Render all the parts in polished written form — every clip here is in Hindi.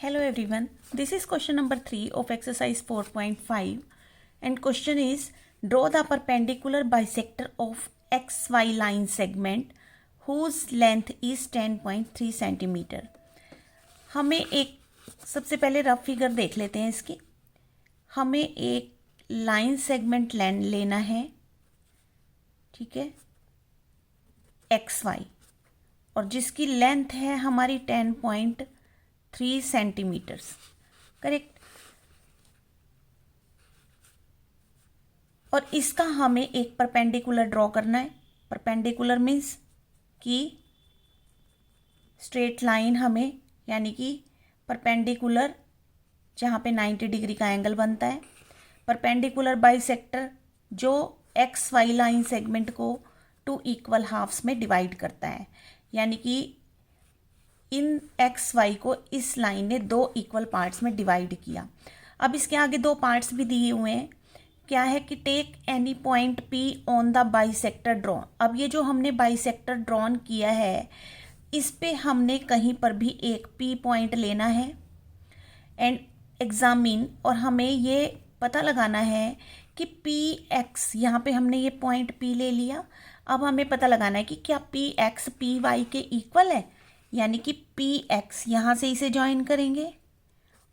Hello everyone, this is question number 3 of exercise 4.5 and question is draw the perpendicular bisector of XY line segment whose length is 10.3 cm. हमें एक सबसे पहले रफ फिगर देख लेते हैं इसकी। हमें एक लाइन सेगमेंट लेना है, ठीक है, XY और जिसकी लेंथ है हमारी 10.3 सेंटीमीटर्स, करेक्ट। और इसका हमें एक परपेंडिकुलर ड्रॉ करना है। परपेंडिकुलर मीन्स कि स्ट्रेट लाइन हमें, यानी कि परपेंडिकुलर जहाँ पे 90 डिग्री का एंगल बनता है। परपेंडिकुलर बाइसेक्टर जो एक्स वाई लाइन सेगमेंट को 2 इक्वल हाफ्स में डिवाइड करता है, यानी कि इन एक्स वाई को इस लाइन ने 2 इक्वल पार्ट्स में डिवाइड किया। अब इसके आगे 2 पार्ट्स भी दिए हुए हैं। क्या है कि take any point P on the bisector draw. अब ये जो हमने बाइसेक्टर ड्रॉन किया है, इस पे हमने कहीं पर भी एक P पॉइंट लेना है एंड एग्जामिन, और हमें ये पता लगाना है कि PX, यहाँ पे हमने ये पॉइंट P ले लिया। अब हमें पता लगाना है कि क्या PX PY के इक्वल है, यानी कि PX यहाँ से इसे ज्वाइन करेंगे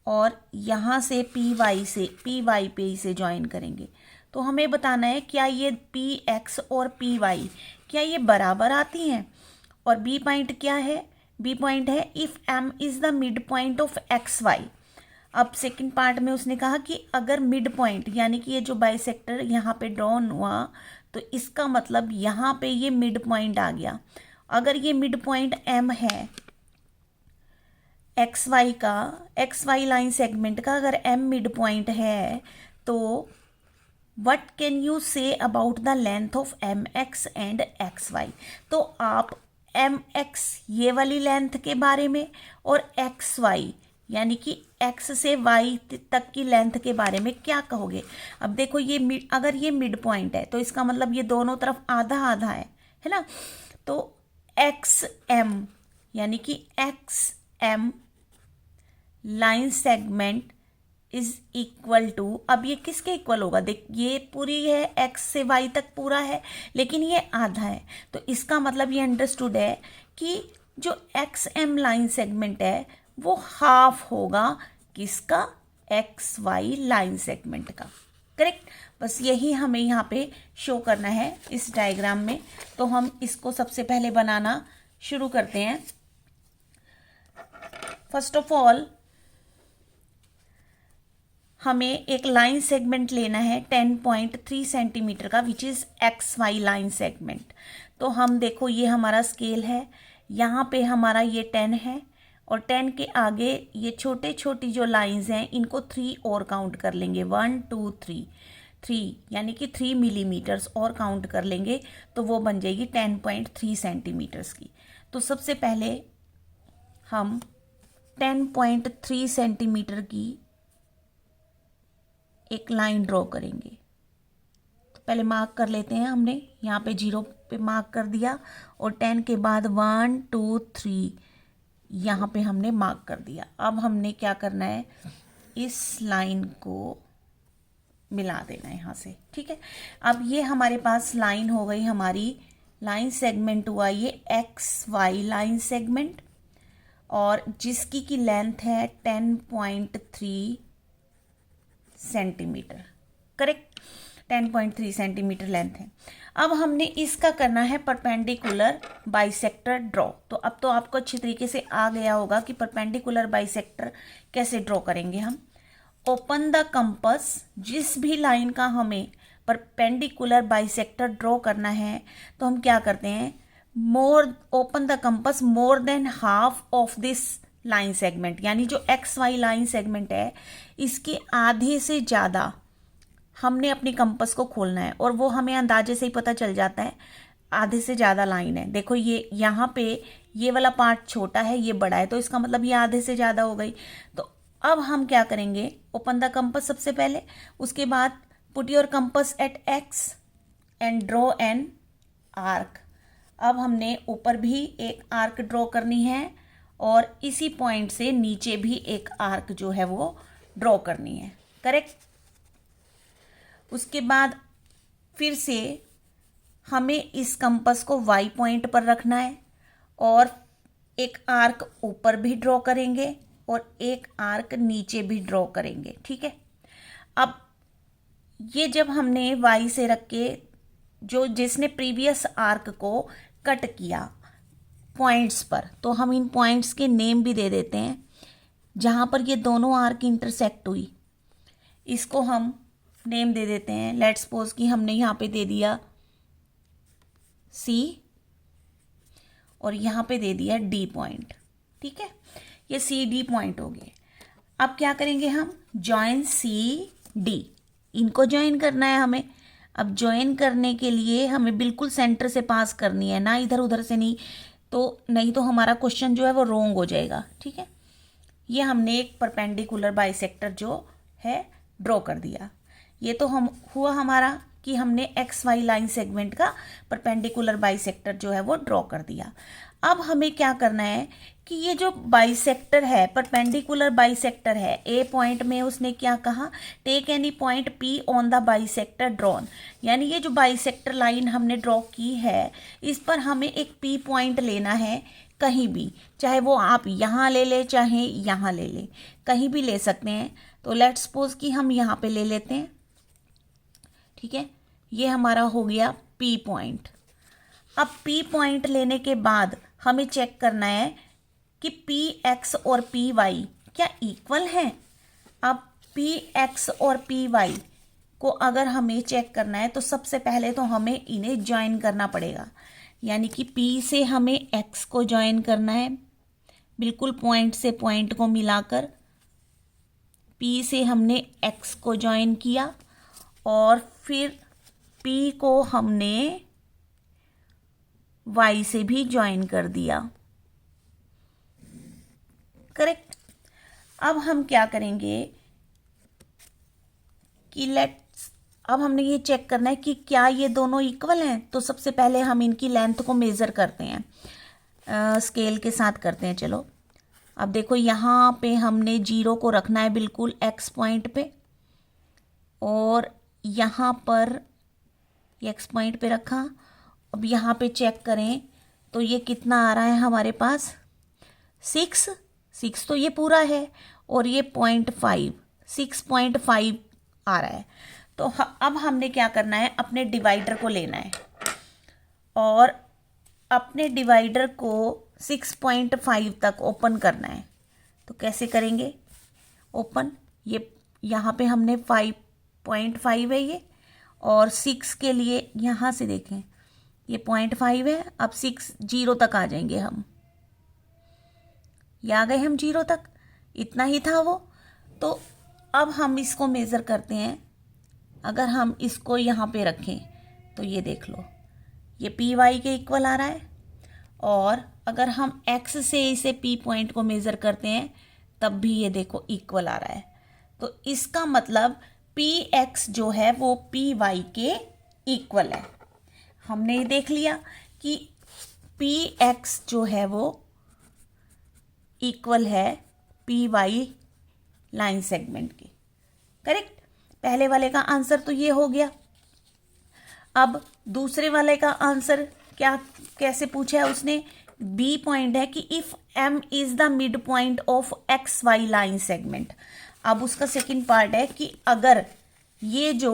और यहाँ से PY पे इसे ज्वाइन करेंगे। तो हमें बताना है क्या ये PX और PY क्या ये बराबर आती हैं। और B पॉइंट क्या है? B पॉइंट है if M is the mid point of XY। अब सेकंड पार्ट में उसने कहा कि अगर मिड पॉइंट, यानी कि ये जो बाइसेक्टर यहाँ पे ड्रॉन हुआ, तो इसका मतलब यहाँ पे ये मिड पॉइंट आ गया। अगर ये मिड पॉइंट M है एक्स वाई लाइन सेगमेंट का, अगर M मिड पॉइंट है, तो what can you say about the length of MX and XY। तो आप MX ये वाली लेंथ के बारे में और XY यानी कि X से Y तक की लेंथ के बारे में क्या कहोगे। अब देखो ये अगर ये मिड पॉइंट है तो इसका मतलब ये दोनों तरफ आधा आधा है ना। तो XM यानी कि XM line segment is equal to, अब ये किसके इक्वल होगा? देख ये पूरी है X से Y तक पूरा है, लेकिन ये आधा है, तो इसका मतलब ये अंडरस्टूड है कि जो XM लाइन सेगमेंट है वो हाफ होगा किसका? XY लाइन सेगमेंट का, करेक्ट। बस यही हमें यहाँ पे शो करना है इस डायग्राम में। तो हम इसको सबसे पहले बनाना शुरू करते हैं। फर्स्ट ऑफ ऑल हमें एक लाइन सेगमेंट लेना है 10.3 सेंटीमीटर का, which is XY line segment. तो हम देखो ये हमारा स्केल है, यहाँ पे हमारा ये 10 है और 10 के आगे ये छोटे छोटी जो लाइंस हैं इनको 3 और काउंट कर लेंगे, 1 2 3 यानी कि 3 मिलीमीटर्स और काउंट कर लेंगे, तो वो बन जाएगी 10.3 सेंटीमीटर्स की। तो सबसे पहले हम 10.3 सेंटीमीटर की एक लाइन ड्रॉ करेंगे। तो पहले मार्क कर लेते हैं, हमने यहाँ पे 0 पे मार्क कर दिया और 10 के बाद 1 2 3 यहाँ पे हमने मार्क कर दिया। अब हमने क्या करना है, इस लाइन को मिला देना है यहाँ से, ठीक है। अब ये हमारे पास लाइन हो गई, हमारी लाइन सेगमेंट हुआ ये XY लाइन सेगमेंट, और जिसकी की लेंथ है 10.3 सेंटीमीटर, करेक्ट। 10.3 सेंटीमीटर लेंथ है। अब हमने इसका करना है परपेंडिकुलर बाइसेक्टर ड्रॉ। तो अब तो आपको अच्छी तरीके से आ गया होगा कि परपेंडिकुलर बाइसेक्टर कैसे ड्रॉ करेंगे हम। ओपन द कंपस, जिस भी लाइन का हमें परपेंडिकुलर बाइसेक्टर ड्रॉ करना है तो हम क्या करते हैं, open the compass more than half of this line segment, यानी जो XY लाइन सेगमेंट है इसके आधे से ज़्यादा हमने अपनी कंपस को खोलना है, और वो हमें अंदाजे से ही पता चल जाता है आधे से ज़्यादा लाइन है। देखो ये यहाँ पे ये वाला पार्ट छोटा है, ये बड़ा है, तो इसका मतलब ये आधे से ज़्यादा हो गई। तो अब हम क्या करेंगे, ओपन द कंपस सबसे पहले, उसके बाद put your compass at X and draw an arc. अब हमने ऊपर भी एक आर्क ड्रॉ करनी है और इसी पॉइंट से नीचे भी एक आर्क जो है वो ड्रॉ करनी है। करेक्ट। उसके बाद फिर से हमें इस कंपास को वाई पॉइंट पर रखना है और एक आर्क ऊपर भी ड्रॉ करेंगे और एक आर्क नीचे भी ड्रॉ करेंगे। ठीक है। अब ये जब हमने वाई से रख के जो जिसने प्रीवियस आर्क को कट किया पॉइंट्स पर, तो हम इन पॉइंट्स के नेम भी दे देते हैं जहाँ पर ये दोनों आर्क इंटरसेक्ट हुई, इसको हम नेम दे देते हैं। लेट्स सपोज कि हमने यहाँ पे दे दिया सी और यहाँ पे दे दिया डी पॉइंट। ठीक है, ये सी डी पॉइंट हो गए। अब क्या करेंगे हम, जॉइन सी डी, इनको ज्वाइन करना है हमें। अब ज्वाइन करने के लिए हमें बिल्कुल सेंटर से पास करनी है, ना इधर उधर से नहीं तो हमारा क्वेश्चन जो है वो रॉन्ग हो जाएगा। ठीक है, ये हमने एक परपेंडिकुलर बाइसेक्टर जो है ड्रॉ कर दिया। ये तो हम हुआ हमारा कि हमने एक्स वाई लाइन सेगमेंट का परपेंडिकुलर बाइसेक्टर जो है वो ड्रॉ कर दिया। अब हमें क्या करना है कि ये जो बाइसेक्टर है, परपेंडिकुलर बाइसेक्टर है, ए पॉइंट में उसने क्या कहा, take any point P on the bisector drawn, यानी ये जो बाइसेक्टर लाइन हमने ड्रॉ की है इस पर हमें एक पी पॉइंट लेना है कहीं भी, चाहे वो आप यहाँ ले ले चाहे यहाँ ले ले, कहीं भी ले सकते हैं। तो लेट्स सपोज कि हम यहाँ पे ले लेते हैं। ठीक है, ये हमारा हो गया पी पॉइंट। अब पी पॉइंट लेने के बाद हमें चेक करना है कि पी एक्स और पी वाई क्या इक्वल हैं। अब पी एक्स और पी वाई को अगर हमें चेक करना है तो सबसे पहले तो हमें इन्हें ज्वाइन करना पड़ेगा, यानी कि पी से हमें एक्स को ज्वाइन करना है, बिल्कुल पॉइंट से पॉइंट को मिलाकर। पी से हमने एक्स को ज्वाइन किया और फिर पी को हमने वाई से भी ज्वाइन कर दिया। करेक्ट। अब हम क्या करेंगे कि अब हमने ये चेक करना है कि क्या ये दोनों इक्वल हैं। तो सबसे पहले हम इनकी लेंथ को मेज़र करते हैं, स्केल के साथ करते हैं। चलो अब देखो, यहाँ पे हमने 0 को रखना है बिल्कुल एक्स पॉइंट पे, और यहाँ पर एक्स पॉइंट पे रखा। अब यहाँ पे चेक करें तो ये कितना आ रहा है हमारे पास, 6 तो ये पूरा है, और ये 0.5, 6.5 आ रहा है। तो अब हमने क्या करना है, अपने डिवाइडर को लेना है और अपने डिवाइडर को 6.5 तक ओपन करना है। तो कैसे करेंगे ओपन, ये यहाँ पे हमने 5.5 है ये, और 6 के लिए यहाँ से देखें ये 0.5 है। अब 6 0 तक आ जाएंगे हम, ये आ गए हम 0 तक, इतना ही था वो। तो अब हम इसको मेज़र करते हैं। अगर हम इसको यहाँ पे रखें तो ये देख लो, ये पी वाई के इक्वल आ रहा है, और अगर हम एक्स से इसे पी पॉइंट को मेज़र करते हैं तब भी ये देखो इक्वल आ रहा है। तो इसका मतलब पी एक्स जो है वो पी वाई के इक्वल है। हमने ये देख लिया कि पी एक्स जो है वो इक्वल है पी वाई लाइन सेगमेंट के। करेक्ट। पहले वाले का आंसर तो ये हो गया। अब दूसरे वाले का आंसर कैसे पूछा है उसने, बी पॉइंट है कि if M is the mid point of X Y line segment. अब उसका सेकंड पार्ट है कि अगर ये जो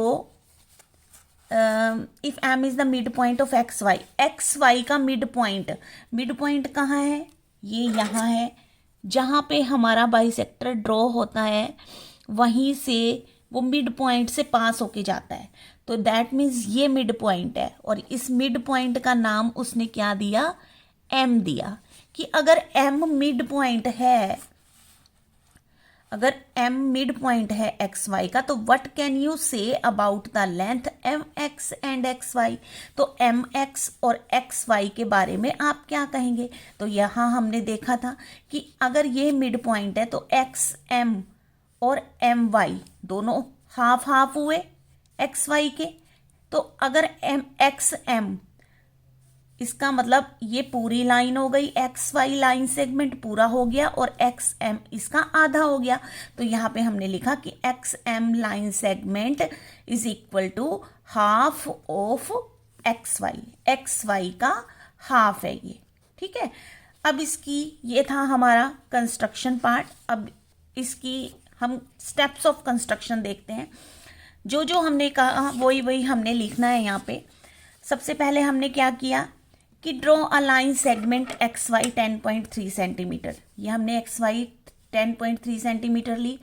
if M is the mid point of X Y का मिड पॉइंट कहाँ है, ये यहाँ है, जहाँ पे हमारा बाइसेक्टर ड्रॉ होता है वहीं से वो मिड पॉइंट से पास होके जाता है। तो दैट मीन्स ये मिड पॉइंट है, और इस मिड पॉइंट का नाम उसने क्या दिया, एम दिया। कि अगर एम मिड पॉइंट है, अगर एम मिड पॉइंट है एक्स वाई का, तो what can you say about the length M X and X Y. तो एम एक्स और एक्स वाई के बारे में आप क्या कहेंगे। तो यहाँ हमने देखा था कि अगर ये मिड पॉइंट है तो एक्स एम और एम वाई दोनों हाफ हाफ हुए एक्स वाई के। तो अगर एम एक्स एम इसका मतलब ये पूरी लाइन हो गई, एक्स वाई लाइन सेगमेंट पूरा हो गया और एक्स एम इसका आधा हो गया। तो यहाँ पे हमने लिखा कि X M line segment is equal to half of X Y का हाफ है ये, ठीक है। अब इसकी ये था हमारा कंस्ट्रक्शन पार्ट। अब इसकी हम स्टेप्स ऑफ कंस्ट्रक्शन देखते हैं। जो जो हमने कहा वही वही हमने लिखना है यहाँ पे। सबसे पहले हमने क्या किया कि draw a line segment X Y 10.3 centimetre. ये हमने एक्स वाई 10.3 सेंटीमीटर ली।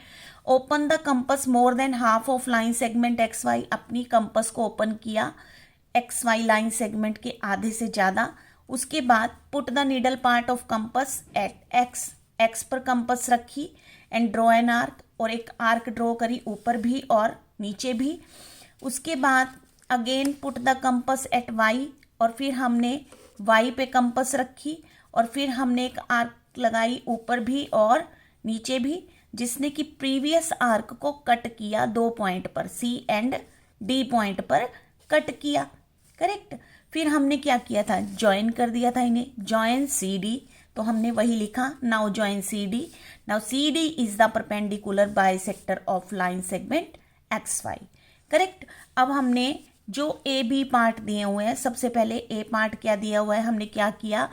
Open the compass more than half of line segment X Y. अपनी कंपस को ओपन किया एक्स वाई लाइन सेगमेंट के आधे से ज़्यादा। उसके बाद put the needle part of compass at X पर कंपस रखी एंड ड्रॉ एन आर्क, और एक आर्क ड्रॉ करी ऊपर भी और नीचे भी। उसके बाद again put the compass at Y, और फिर हमने वाई पे कंपस रखी और फिर हमने एक आर्क लगाई ऊपर भी और नीचे भी, जिसने कि प्रीवियस आर्क को कट किया 2 पॉइंट पर, सी एंड डी पॉइंट पर कट किया, करेक्ट। फिर हमने क्या किया था, ज्वाइन कर दिया था इन्हें, ज्वाइन सी डी। तो हमने वही लिखा, now join C D. Now C D is the perpendicular bisector of line segment X Y, correct. अब हमने जो ए बी पार्ट दिए हुए हैं, सबसे पहले ए पार्ट क्या दिया हुआ है, हमने क्या किया,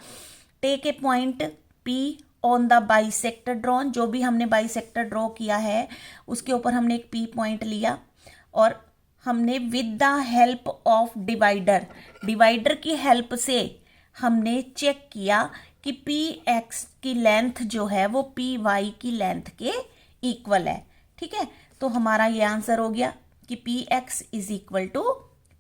take a point P on the bisector drawn. जो भी हमने बाइसेक्टर ड्रॉ किया है उसके ऊपर हमने एक पी पॉइंट लिया और हमने with the help of divider की हेल्प से हमने चेक किया कि पी एक्स की लेंथ जो है वो पी वाई की लेंथ के इक्वल है, ठीक है। तो हमारा ये आंसर हो गया कि P X is equal to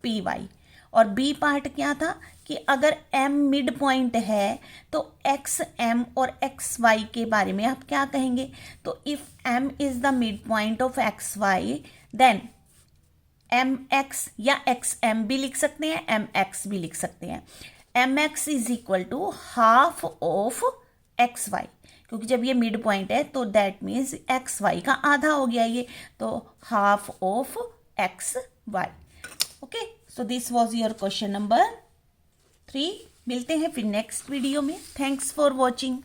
P Y. और बी पार्ट क्या था कि अगर एम मिड पॉइंट है तो एक्स एम और एक्स वाई के बारे में आप क्या कहेंगे। तो if M is the mid point of X Y then M X या एक्स एम भी लिख सकते हैं, एम एक्स भी लिख सकते हैं। M X is equal to half of X Y, क्योंकि जब ये मिड पॉइंट है तो दैट मीन्स एक्स वाई का आधा हो गया ये, तो half of X Y. Okay, so this was your question number 3। मिलते हैं फिर नेक्स्ट वीडियो में। Thanks for watching.